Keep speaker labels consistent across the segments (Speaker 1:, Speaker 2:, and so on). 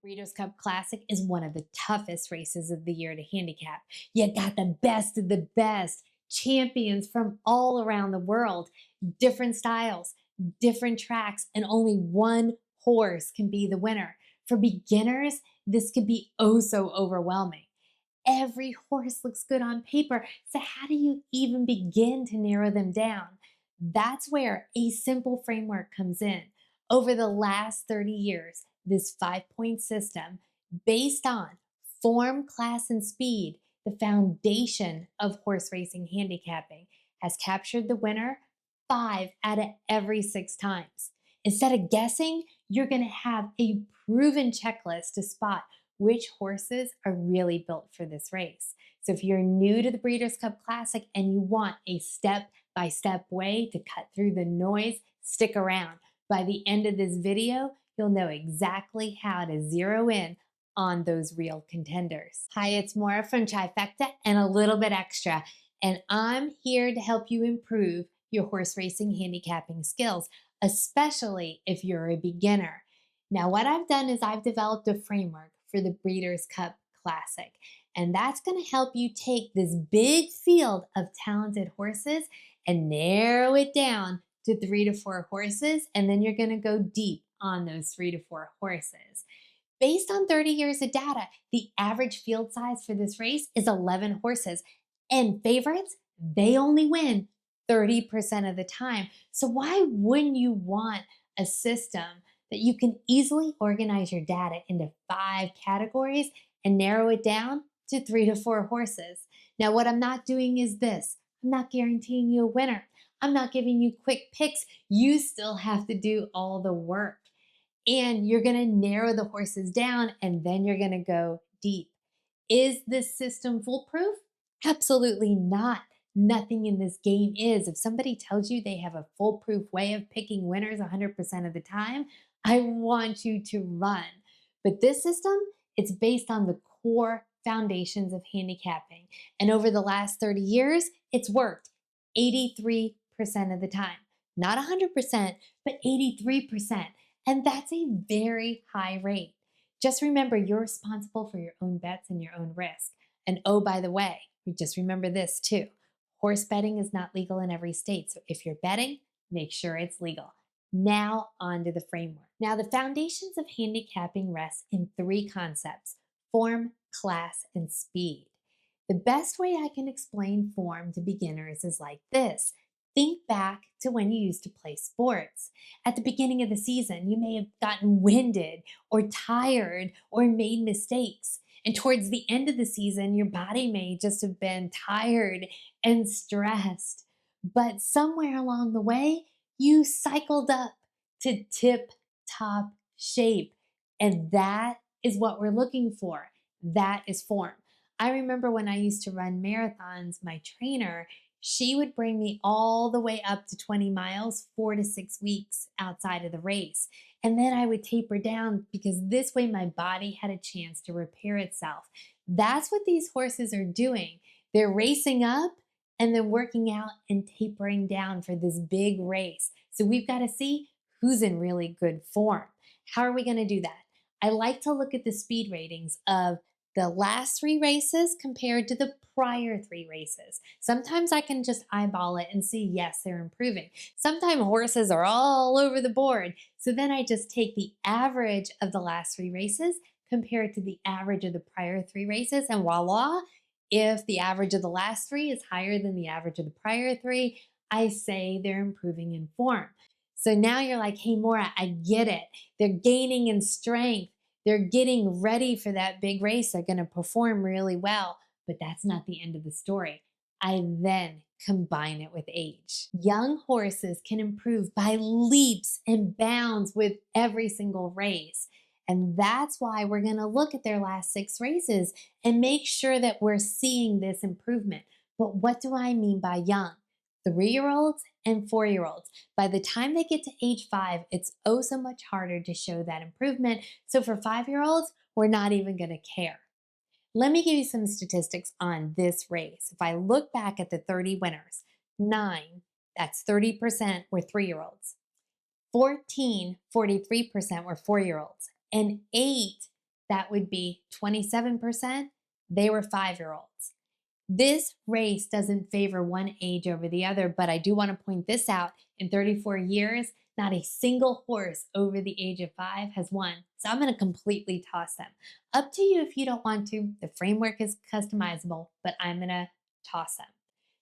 Speaker 1: Breeders' Cup Classic is one of the toughest races of the year to handicap. You got the best of the best, champions from all around the world, different styles, different tracks, and only one horse can be the winner. For beginners, this could be oh so overwhelming. Every horse looks good on paper, so how do you even begin to narrow them down? That's where a simple framework comes in. Over the last 30 years, this 5-point system, based on form, class, and speed, the foundation of horse racing handicapping, has captured the winner 5 out of every 6 times. Instead of guessing, you're going to have a proven checklist to spot which horses are really built for this race. So if you're new to the Breeders' Cup Classic and you want a step-by-step way to cut through the noise, stick around. By the end of this video, you'll know exactly how to zero in on those real contenders. Hi, it's Maura from Trifecta and a little bit extra, and I'm here to help you improve your horse racing handicapping skills, especially if you're a beginner. Now, what I've done is I've developed a framework for the Breeders' Cup Classic, and that's going to help you take this big field of talented horses and narrow it down to 3 to 4 horses, and then you're going to go deep on those 3 to 4 horses. Based on 30 years of data, the average field size for this race is 11 horses, and favorites, they only win 30% of the time. So why wouldn't you want a system that you can easily organize your data into 5 categories and narrow it down to 3 to 4 horses? Now, what I'm not doing is this. I'm not guaranteeing you a winner. I'm not giving you quick picks. You still have to do all the work. And you're going to narrow the horses down, and then you're going to go deep. Is this system foolproof? Absolutely not. Nothing in this game is. If somebody tells you they have a foolproof way of picking winners 100% of the time, I want you to run. But this system, it's based on the core foundations of handicapping. And over the last 30 years, it's worked 83% of the time. Not 100%, but 83%. And that's a very high rate. Just remember, you're responsible for your own bets and your own risk. And oh, by the way, just remember this too. Horse betting is not legal in every state. So if you're betting, make sure it's legal. Now on to the framework. Now the foundations of handicapping rest in 3 concepts: form, class, and speed. The best way I can explain form to beginners is like this. Think back to when you used to play sports. At the beginning of the season, you may have gotten winded or tired or made mistakes. And towards the end of the season, your body may just have been tired and stressed. But somewhere along the way, you cycled up to tip-top shape. And that is what we're looking for. That is form. I remember when I used to run marathons, my trainer, she would bring me all the way up to 20 miles, 4 to 6 weeks outside of the race. And then I would taper down because this way my body had a chance to repair itself. That's what these horses are doing. They're racing up and then working out and tapering down for this big race. So we've got to see who's in really good form. How are we going to do that? I like to look at the speed ratings of the last 3 races compared to the prior 3 races. Sometimes I can just eyeball it and see, yes, they're improving. Sometimes horses are all over the board. So then I just take the average of the last 3 races compared to the average of the prior 3 races, and voila, if the average of the last 3 is higher than the average of the prior 3, I say they're improving in form. So now you're like, hey, Maura, I get it. They're gaining in strength. They're getting ready for that big race. They're going to perform really well, but that's not the end of the story. I then combine it with age. Young horses can improve by leaps and bounds with every single race. And that's why we're going to look at their last 6 races and make sure that we're seeing this improvement. But what do I mean by young? 3-year-olds and 4-year-olds. By the time they get to age 5, it's oh so much harder to show that improvement. So for 5-year-olds, we're not even going to care. Let me give you some statistics on this race. If I look back at the 30 winners, 9, that's 30%, were 3-year-olds. 14, 43% were 4-year-olds. And 8, that would be 27%. They were 5-year-olds. This race doesn't favor one age over the other, but I do want to point this out. In 34 years, not a single horse over the age of 5 has won. So I'm going to completely toss them. Up to you if you don't want to. The framework is customizable, but I'm going to toss them.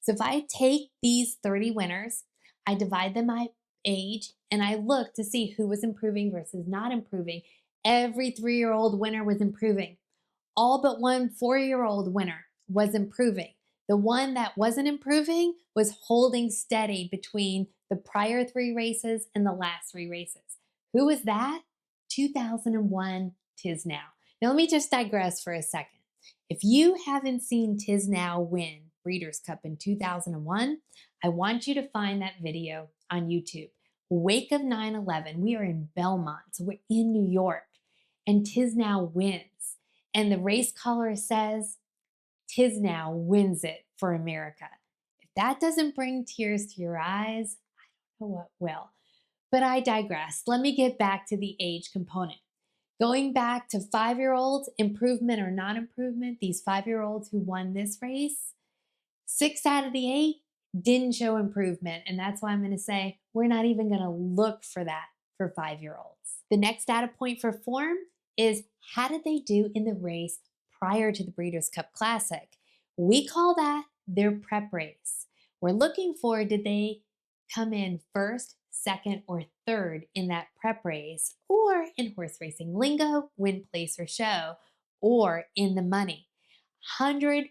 Speaker 1: So if I take these 30 winners, I divide them by age, and I look to see who was improving versus not improving. Every 3-year-old winner was improving. All but one 4-year-old winner was improving. The one that wasn't improving was holding steady between the prior 3 races and the last 3 races. Who was that? 2001 Tisnow. Now let me just digress for a second. If you haven't seen Tisnow win Breeders' Cup in 2001, I want you to find that video on YouTube. Wake of 9/11, we are in Belmont, so we're in New York, and Tisnow wins. And the race caller says, Tisnow wins it for America. If that doesn't bring tears to your eyes, I don't know what will. But I digress. Let me get back to the age component. Going back to 5-year-olds, improvement or non-improvement, these 5-year-olds who won this race, 6 out of the 8 didn't show improvement. And that's why I'm going to say we're not even going to look for that for 5-year-olds. The next data point for form is how did they do in the race prior to the Breeders' Cup Classic? We call that their prep race. We're looking for, did they come in first, second, or third in that prep race, or in horse racing lingo, win, place, or show, or in the money. 100%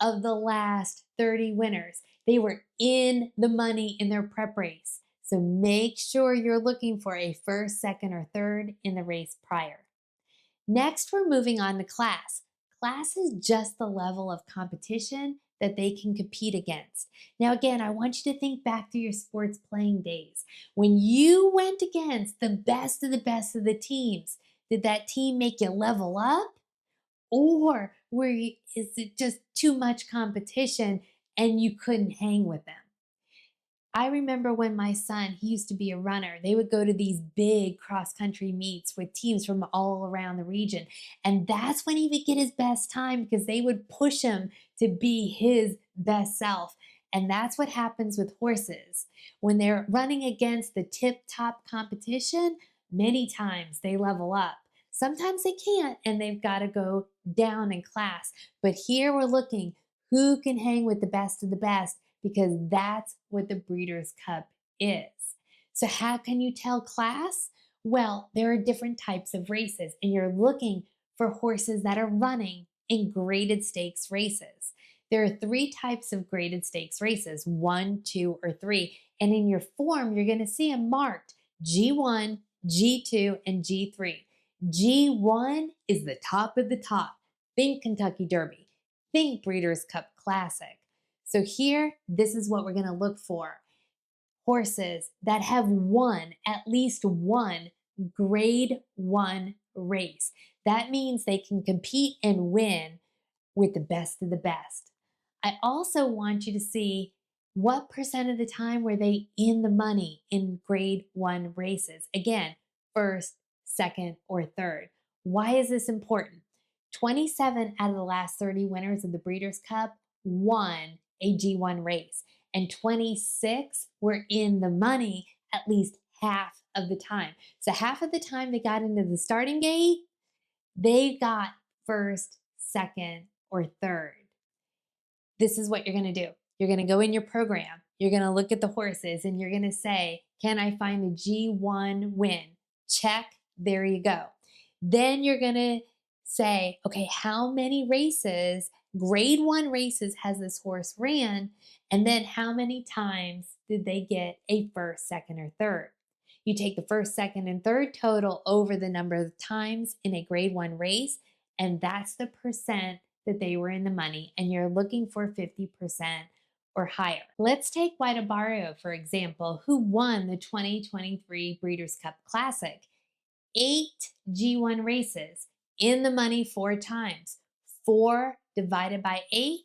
Speaker 1: of the last 30 winners, they were in the money in their prep race. So make sure you're looking for a first, second, or third in the race prior. Next, we're moving on to class. Class is just the level of competition that they can compete against. Now, again, I want you to think back to your sports playing days. When you went against the best of the best of the teams, did that team make you level up? Or is it just too much competition and you couldn't hang with them? I remember when my son, he used to be a runner, they would go to these big cross-country meets with teams from all around the region. And that's when he would get his best time because they would push him to be his best self. And that's what happens with horses. When they're running against the tip-top competition, many times they level up. Sometimes they can't and they've got to go down in class. But here we're looking who can hang with the best of the best, because that's what the Breeders' Cup is. So how can you tell class? Well, there are different types of races, and you're looking for horses that are running in graded stakes races. There are 3 types of graded stakes races, 1, 2, or 3. And in your form, you're going to see them marked G1, G2, and G3. G1 is the top of the top. Think Kentucky Derby. Think Breeders' Cup Classic. So here, this is what we're going to look for. Horses that have won at least one grade 1 race. That means they can compete and win with the best of the best. I also want you to see what percent of the time were they in the money in grade 1 races. Again, first, second, or third. Why is this important? 27 out of the last 30 winners of the Breeders' Cup won a G1 race, and 26 were in the money at least half of the time. So half of the time they got into the starting gate, they got first, second, or third. This is what you're going to do. You're going to go in your program. You're going to look at the horses and you're going to say, can I find the G1 win? Check. There you go. Then you're going to say, okay, how many races, grade 1 races has this horse ran? And then how many times did they get a first, second, or third? You take the first, second, and third total over the number of times in a grade 1 race, and that's the percent that they were in the money, and you're looking for 50% or higher. Let's take White Abarrio, for example, who won the 2023 Breeders' Cup Classic. 8 G1 races, in the money 4 times. 4 divided by 8,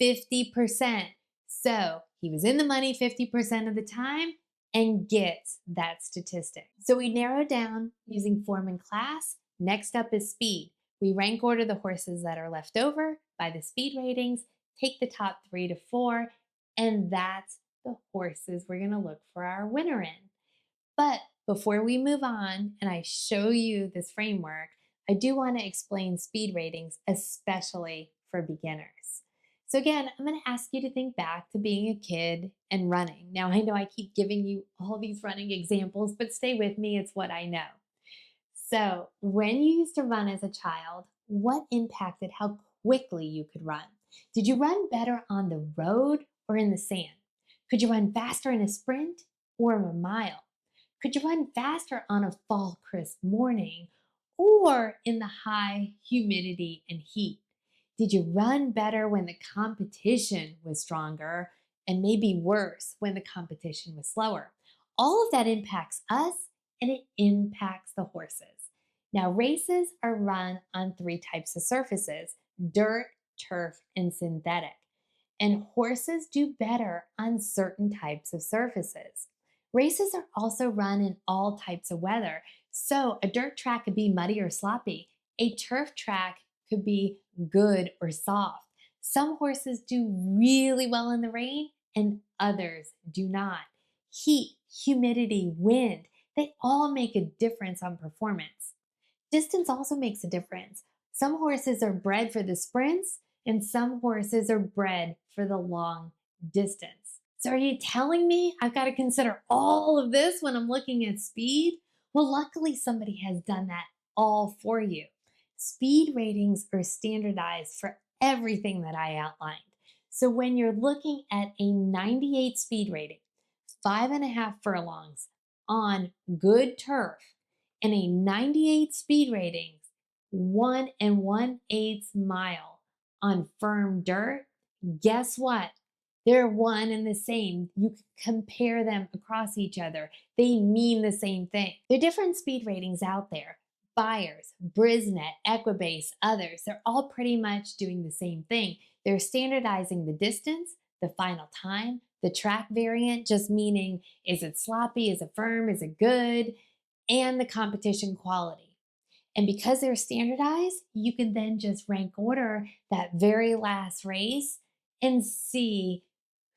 Speaker 1: 50%. So he was in the money 50% of the time and gets that statistic. So we narrowed down using form and class. Next up is speed. We rank order the horses that are left over by the speed ratings, take the top 3 to 4, and that's the horses we're going to look for our winner in. But before we move on and I show you this framework, I do want to explain speed ratings, especially for beginners. So again, I'm going to ask you to think back to being a kid and running. Now, I know I keep giving you all these running examples, but stay with me, it's what I know. So, when you used to run as a child, what impacted how quickly you could run? Did you run better on the road or in the sand? Could you run faster in a sprint or a mile? Could you run faster on a fall crisp morning or in the high humidity and heat? Did you run better when the competition was stronger and maybe worse when the competition was slower? All of that impacts us and it impacts the horses. Now, races are run on 3 types of surfaces: dirt, turf, and synthetic. And horses do better on certain types of surfaces. Races are also run in all types of weather. So, a dirt track could be muddy or sloppy. A turf track could be good or soft. Some horses do really well in the rain and others do not. Heat, humidity, wind, they all make a difference on performance. Distance also makes a difference. Some horses are bred for the sprints and some horses are bred for the long distance. So are you telling me I've got to consider all of this when I'm looking at speed? Well, luckily somebody has done that all for you. Speed ratings are standardized for everything that I outlined. So when you're looking at a 98 speed rating, 5.5 furlongs on good turf, and a 98 speed rating, 1 1/8 mile on firm dirt, guess what? They're one and the same. You can compare them across each other. They mean the same thing. There are different speed ratings out there. Byers, Brisnet, Equibase, others, they're all pretty much doing the same thing. They're standardizing the distance, the final time, the track variant, just meaning is it sloppy, is it firm, is it good, and the competition quality. And because they're standardized, you can then just rank order that very last race and see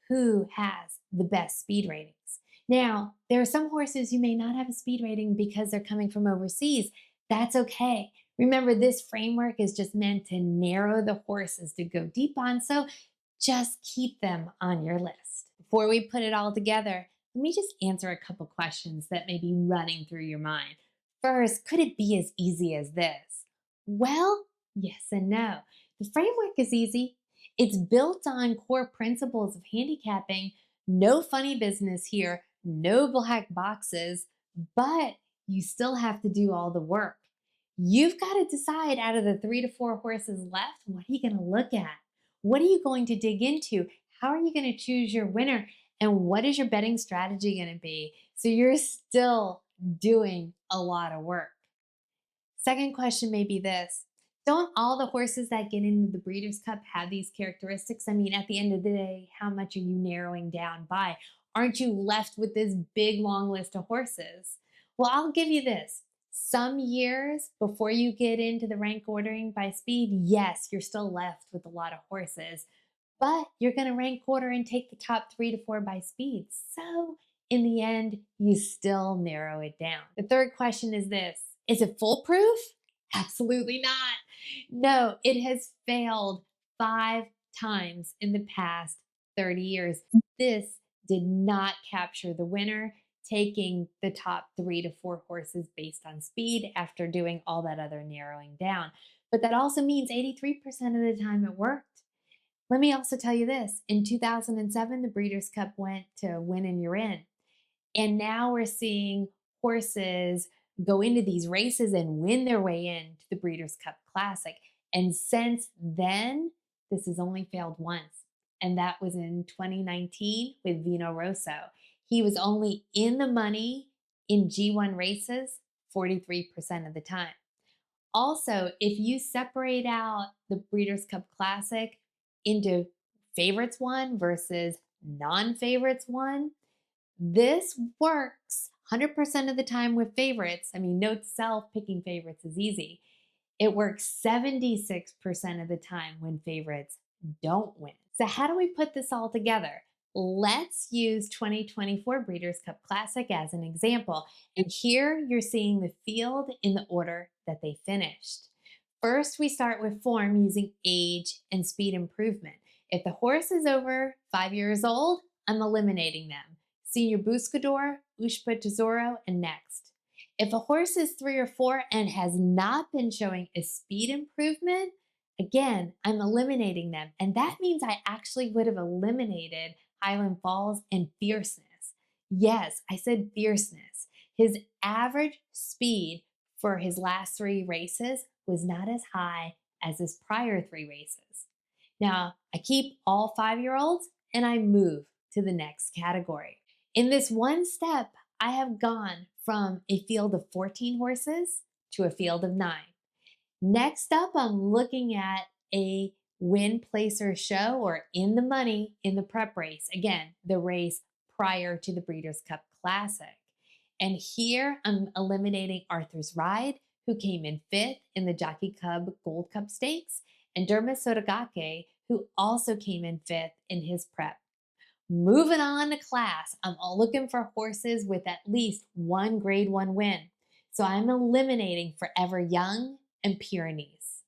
Speaker 1: who has the best speed ratings. Now, there are some horses you may not have a speed rating because they're coming from overseas. That's okay. Remember, this framework is just meant to narrow the horses to go deep on, so just keep them on your list. Before we put it all together, let me just answer a couple questions that may be running through your mind. First, could it be as easy as this? Well, yes and no. The framework is easy. It's built on core principles of handicapping. No funny business here, no black boxes, but you still have to do all the work. You've got to decide out of the 3 to 4 horses left, what are you going to look at? What are you going to dig into? How are you going to choose your winner? And what is your betting strategy going to be? So you're still doing a lot of work. Second question may be this: don't all the horses that get into the Breeders' Cup have these characteristics? I mean, at the end of the day, how much are you narrowing down by? Aren't you left with this big, long list of horses? Well, I'll give you this. Some years before you get into the rank ordering by speed, yes, you're still left with a lot of horses, but you're going to rank order and take the top 3 to 4 by speed. So in the end, you still narrow it down. The third question is this: is it foolproof? Absolutely not. No, it has failed 5 times in the past 30 years. This did not capture the winner, taking the top 3 to 4 horses based on speed after doing all that other narrowing down. But that also means 83% of the time it worked. Let me also tell you this: in 2007, the Breeders' Cup went to Win and You're In. And now we're seeing horses go into these races and win their way into the Breeders' Cup Classic. And since then, this has only failed once. And that was in 2019 with Vino Rosso. He was only in the money in G1 races 43% of the time. Also, if you separate out the Breeders' Cup Classic into favorites won versus non-favorites won, this works 100% of the time with favorites. I mean, note to self, picking favorites is easy. It works 76% of the time when favorites don't win. So, how do we put this all together? Let's use 2024 Breeders' Cup Classic as an example. And here you're seeing the field in the order that they finished. First, we start with form using age and speed improvement. If the horse is over 5 years old, I'm eliminating them. Senior Buscador, Ushpa Tesoro, and next. If a horse is 3 or 4 and has not been showing a speed improvement, again, I'm eliminating them. And that means I actually would have eliminated Highland Falls and Fierceness. Yes, I said Fierceness. His average speed for his last 3 races was not as high as his prior 3 races. Now, I keep all 5-year-olds and I move to the next category. In this one step, I have gone from a field of 14 horses to a field of 9. Next up, I'm looking at a win, place, or show, or in the money in the prep race. Again, the race prior to the Breeders' Cup Classic. And here I'm eliminating Arthur's Ride, who came in 5th in the Jockey Cub Gold Cup Stakes, and Dermot Sotogake, who also came in 5th in his prep. Moving on to class, I'm looking for horses with at least one grade 1 win. So I'm eliminating Forever Young and Pyrenees.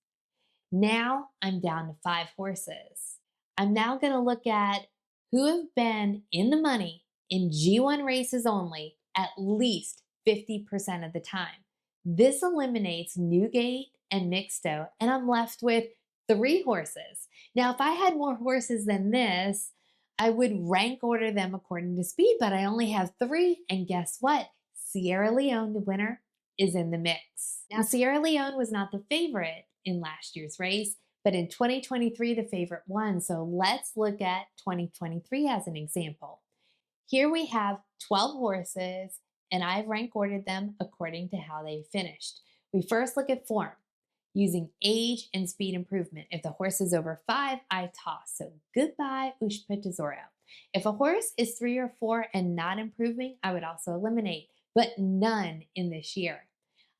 Speaker 1: Now I'm down to 5 horses. I'm now going to look at who have been in the money in G1 races only at least 50% of the time. This eliminates Newgate and Mixto, and I'm left with 3 horses. Now, if I had more horses than this, I would rank order them according to speed, but I only have 3, and guess what? Sierra Leone, the winner, is in the mix. Now, Sierra Leone was not the favorite in last year's race, but in 2023, the favorite won. So let's look at 2023 as an example. Here we have 12 horses, and I've rank ordered them according to how they finished. We first look at form using age and speed improvement. If the horse is over 5, I toss. So goodbye, Ushpa Tesoro. If a horse is 3 or 4 and not improving, I would also eliminate, but none in this year.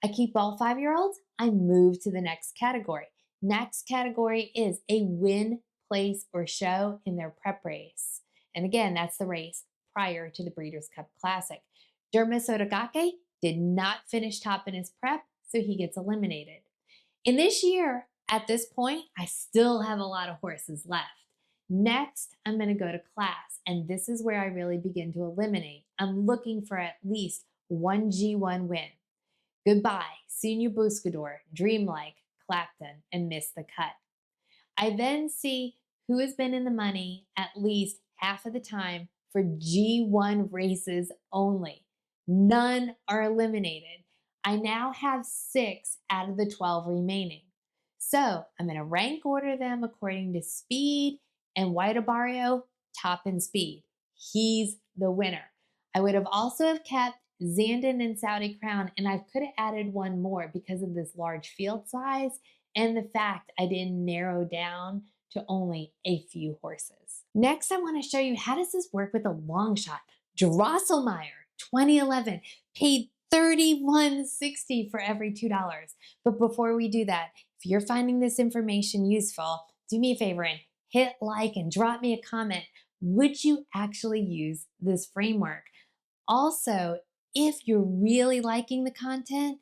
Speaker 1: I keep all 5-year-olds. I move to the next category. Next category is a win, place, or show in their prep race. And again, that's the race prior to the Breeders' Cup Classic. Dermot Sotogake did not finish top in his prep, so he gets eliminated. In this year, at this point, I still have a lot of horses left. Next, I'm going to go to class, and this is where I really begin to eliminate. I'm looking for at least one G1 win. Goodbye, Senior Buscador, Dreamlike, Clapton, and Miss the Cut. I then see who has been in the money at least half of the time for G1 races only. None are eliminated. I now have 6 out of the 12 remaining. So I'm going to rank order them according to speed, and White Abarrio, top in speed. He's the winner. I would have also have kept Zandon and Saudi Crown, and I could have added one more because of this large field size and the fact I didn't narrow down to only a few horses. Next, I want to show you how does this work with a long shot. Drosselmeyer, 2011, paid $31.60 for every $2. But before we do that, if you're finding this information useful, do me a favor and hit like and drop me a comment. Would you actually use this framework? Also, if you're really liking the content,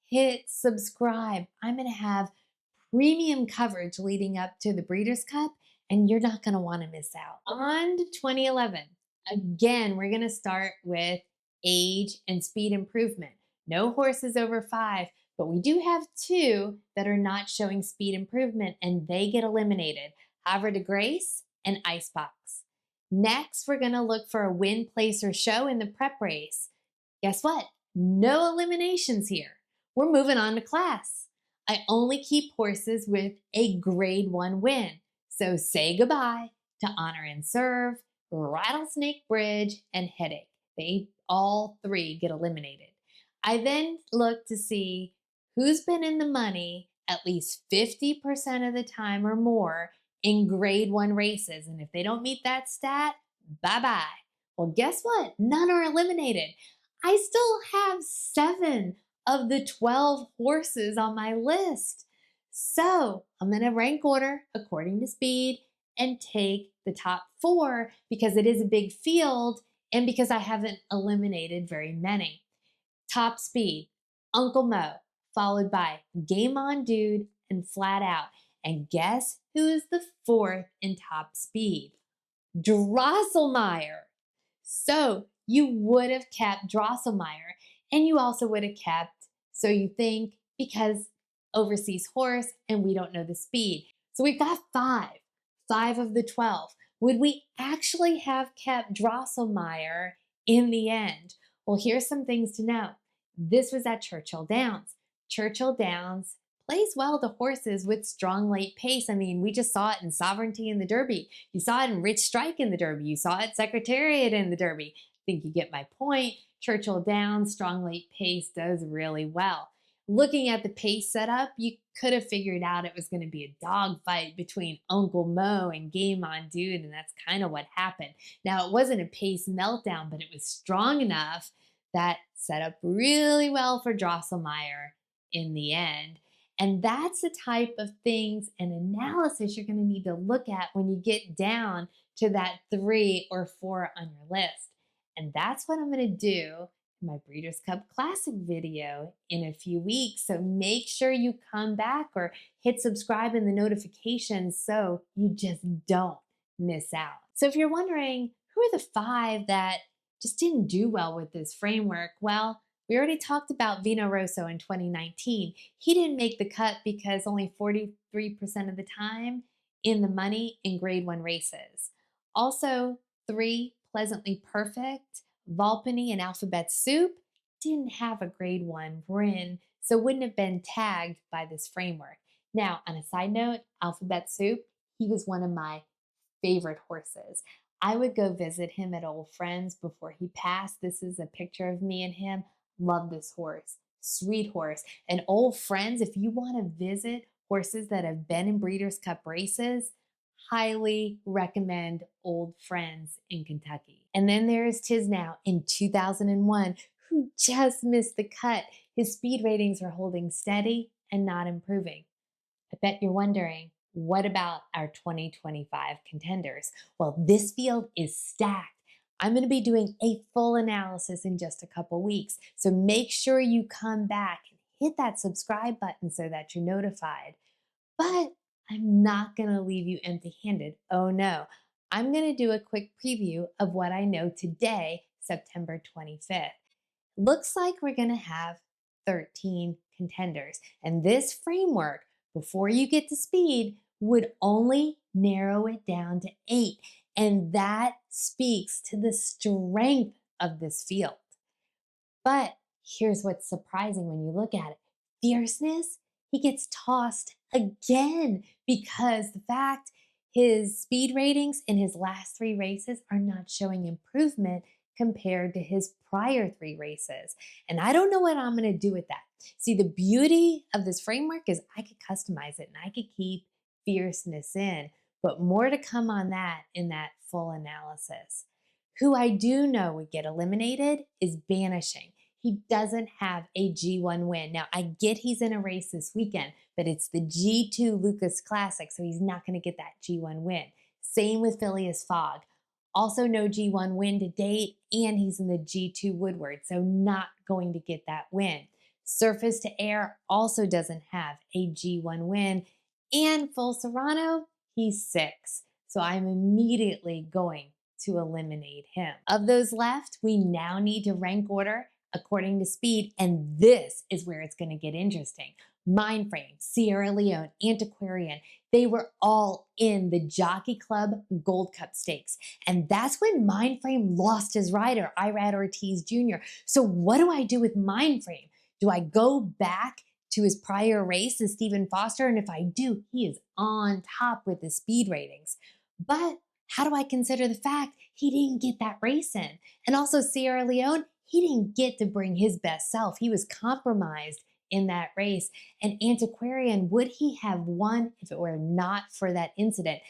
Speaker 1: hit subscribe. I'm going to have premium coverage leading up to the Breeders' Cup, and you're not going to want to miss out. On to 2011. Again, we're going to start with age and speed improvement. No horses over 5, but we do have 2 that are not showing speed improvement, and they get eliminated. Havre de Grace and Icebox. Next, we're going to look for a win, place, or show in the prep race. Guess what? No eliminations here. We're moving on to class. I only keep horses with a grade 1 win. So say goodbye to Honor and Serve, Rattlesnake Bridge, and Headache. They all 3 get eliminated. I then look to see who's been in the money at least 50% of the time or more in grade 1 races. And if they don't meet that stat, bye-bye. Well, guess what? None are eliminated. I still have 7 of the 12 horses on my list. So I'm going to rank order according to speed and take the top 4 because it is a big field and because I haven't eliminated very many. Top speed, Uncle Mo, followed by Game On Dude and Flat Out. And guess who's the 4th in top speed? Drosselmeyer. So you would have kept Drosselmeyer, and you also would have kept So You Think, because overseas horse and we don't know the speed. So we've got 5 of the 12. Would we actually have kept Drosselmeyer in the end? Well, here's some things to know. This was at Churchill Downs. Churchill Downs plays well to horses with strong late pace. I mean, we just saw it in Sovereignty in the Derby. You saw it in Rich Strike in the Derby. You saw it Secretariat in the Derby. I think you get my point. Churchill Downs, strong late pace does really well. Looking at the pace setup, you could have figured out it was going to be a dogfight between Uncle Mo and Game On Dude, and that's kind of what happened. Now, it wasn't a pace meltdown, but it was strong enough that set up really well for Drosselmeyer in the end. And that's the type of things and analysis you're going to need to look at when you get down to that 3 or 4 on your list. And that's what I'm going to do in my Breeders' Cup Classic video in a few weeks. So make sure you come back or hit subscribe in the notifications so you just don't miss out. So if you're wondering, who are the 5 that just didn't do well with this framework? Well, we already talked about Vino Rosso in 2019. He didn't make the cut because only 43% of the time in the money in grade 1 races. Also, 3 Pleasantly Perfect, Volpini, and Alphabet Soup didn't have a grade 1 win, so wouldn't have been tagged by this framework. Now, on a side note, Alphabet Soup, he was one of my favorite horses. I would go visit him at Old Friends before he passed. This is a picture of me and him. Love this horse. Sweet horse. And Old Friends, if you want to visit horses that have been in Breeders' Cup races, highly recommend Old Friends in Kentucky. And then there's Tisnow in 2001, who just missed the cut. His speed ratings are holding steady and not improving. I bet you're wondering, what about our 2025 contenders? Well, this field is stacked. I'm going to be doing a full analysis in just a couple weeks. So make sure you come back and hit that subscribe button so that you're notified. But I'm not going to leave you empty-handed. Oh no. I'm going to do a quick preview of what I know today, September 25th. Looks like we're going to have 13 contenders. And this framework, before you get to speed, would only narrow it down to 8. And that speaks to the strength of this field. But here's what's surprising when you look at it. Fierceness, he gets tossed again because the fact his speed ratings in his last 3 races are not showing improvement compared to his prior 3 races. And I don't know what I'm going to do with that. See, the beauty of this framework is I could customize it and I could keep Fierceness in, but more to come on that in that full analysis. Who I do know would get eliminated is Banishing. He doesn't have a G1 win. Now, I get he's in a race this weekend, but it's the G2 Lucas Classic, so he's not going to get that G1 win. Same with Phileas Fogg. Also no G1 win to date, and he's in the G2 Woodward, so not going to get that win. Surface to Air also doesn't have a G1 win, and Full Serrano, he's 6. So I'm immediately going to eliminate him. Of those left, we now need to rank order according to speed, and this is where it's going to get interesting. Mindframe, Sierra Leone, Antiquarian, they were all in the Jockey Club Gold Cup Stakes. And that's when Mindframe lost his rider, Irad Ortiz Jr. So what do I do with Mindframe? Do I go back to his prior race as Stephen Foster? And if I do, he is on top with the speed ratings. But how do I consider the fact he didn't get that race in? And also Sierra Leone, he didn't get to bring his best self. He was compromised in that race. And Antiquarian, would he have won if it were not for that incident?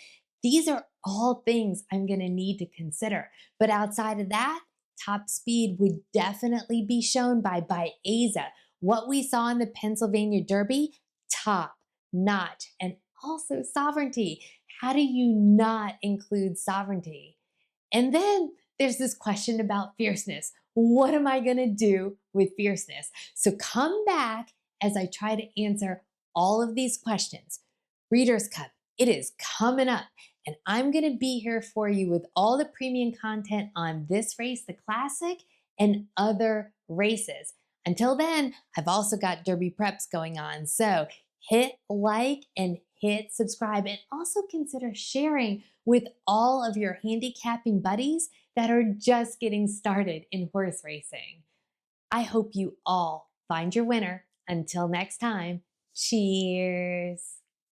Speaker 1: These are all things I'm going to need to consider. But outside of that, top speed would definitely be shown by Baeza. What we saw in the Pennsylvania Derby, top notch. And also sovereignty. How do you not include sovereignty? And then there's this question about fierceness. What am I going to do with fierceness? So come back as I try to answer all of these questions. Breeders' Cup, it is coming up, and I'm going to be here for you with all the premium content on this race, the Classic, and other races. Until then, I've also got Derby preps going on. So hit like and hit subscribe, and also consider sharing with all of your handicapping buddies that are just getting started in horse racing. I hope you all find your winner. Until next time, cheers.